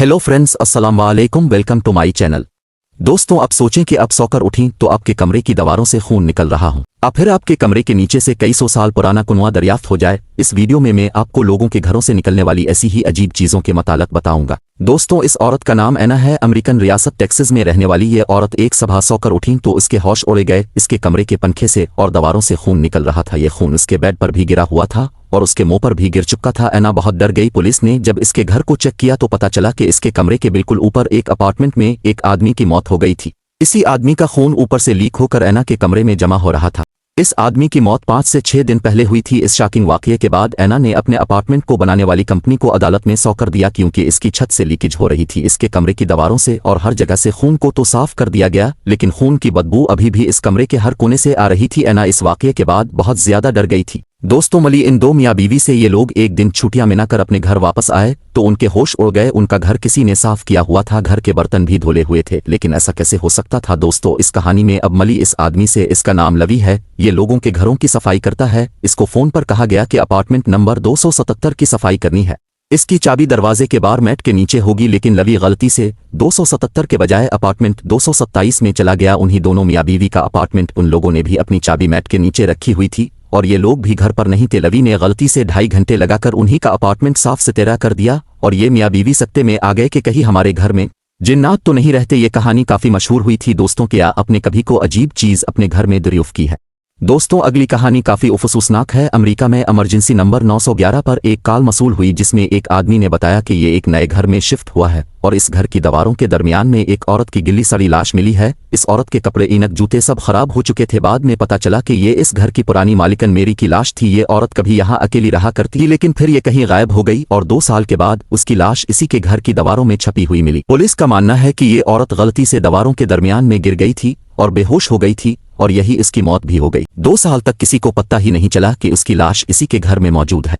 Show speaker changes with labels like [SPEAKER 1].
[SPEAKER 1] Hello friends, अस्सलाम वालेकुम, welcome to my channel. दोस्तों, आप सोचें कि आप सोकर उठीं तो आपके कमरे की दीवारों से खून निकल रहा हो, अब फिर आपके कमरे के नीचे से कई सौ साल पुराना कुआं दरियाफ्त हो जाए। इस वीडियो में मैं आपको लोगों के घरों से निकलने वाली ऐसी ही अजीब चीजों के मुतालिक बताऊंगा। दोस्तों, इस औरत का नाम एना है। अमेरिकन रियासत टेक्सास में रहने वाली ये औरत एक सुबह सोकर उठी तो इसके होश उड़ गए। इसके कमरे के पंखे से और दीवारों से खून निकल रहा था। ये खून उसके बेड पर भी गिरा हुआ था और उसके मुंह पर भी गिर चुका था। एना बहुत डर गई। पुलिस ने जब इसके घर को चेक किया तो पता चला कि इसके कमरे के बिल्कुल ऊपर एक अपार्टमेंट में एक आदमी की मौत हो गई थी। इसी आदमी का खून ऊपर से लीक होकर एना के कमरे में जमा हो रहा था। इस आदमी की मौत 5 से 6 दिन पहले हुई थी। इस शॉकिंग वाकये के बाद एना ने अपने अपार्टमेंट को बनाने वाली कंपनी को अदालत में सौंप कर दिया, क्योंकि इसकी छत से लीकेज हो रही थी। इसके कमरे की दीवारों से और हर जगह से खून को तो साफ कर दिया गया, लेकिन खून की बदबू अभी भी इस कमरे के हर कोने से आ रही थी। एना इस वाकये के बाद बहुत ज्यादा डर गई थी। दोस्तों, मिली इन दो मियाँ बीवी से ये लोग एक दिन छुट्टियां मनाकर अपने घर वापस आए तो उनके होश उड़ गए। उनका घर किसी ने साफ किया हुआ था, घर के बर्तन भी धुले हुए थे, लेकिन ऐसा कैसे हो सकता था। दोस्तों, इस कहानी में अब मिली इस आदमी से, इसका नाम लवी है। ये लोगों के घरों की सफाई करता है। इसको फोन पर कहा गया कि अपार्टमेंट नंबर 277 की सफाई करनी है। इसकी चाबी दरवाजे के बाहर मैट के नीचे होगी, लेकिन लवी गलती से 277 के बजाय अपार्टमेंट 227 में चला गया। उन्हीं दोनों मियाँ बीवी का अपार्टमेंट। उन लोगों ने भी अपनी चाबी मैट के नीचे रखी हुई थी और ये लोग भी घर पर नहीं थे। लवी ने गलती से 2.5 घंटे लगाकर उन्हीं का अपार्टमेंट साफ सुथरा कर दिया और ये मियाँ बीवी सकते में आ गए कि कहीं हमारे घर में जिन्नात तो नहीं रहते। ये कहानी काफी मशहूर हुई थी। दोस्तों, क्या आपने कभी को अजीब चीज अपने घर में दरियाफ्त की है? दोस्तों, अगली कहानी काफी अफसोसनाक है। अमेरिका में इमरजेंसी नंबर 911 पर एक कॉल मसूल हुई, जिसमें एक आदमी ने बताया कि ये एक नए घर में शिफ्ट हुआ है और इस घर की दीवारों के दरमियान में एक औरत की गिल्ली सड़ी लाश मिली है। इस औरत के कपड़े, इनक, जूते सब खराब हो चुके थे। बाद में पता चला कि ये इस घर की पुरानी मालिकन मेरी की लाश थी। ये औरत कभी यहाँ अकेली रहा करती, लेकिन फिर ये कहीं गायब हो गई और 2 साल के बाद उसकी लाश इसी के घर की दीवारों में छपी हुई मिली। पुलिस का मानना है कि ये औरत गलती से दीवारों के दरमियान में गिर गई थी और बेहोश हो गई थी और यही इसकी मौत भी हो गई। 2 साल तक किसी को पता ही नहीं चला कि उसकी लाश इसी के घर में मौजूद है।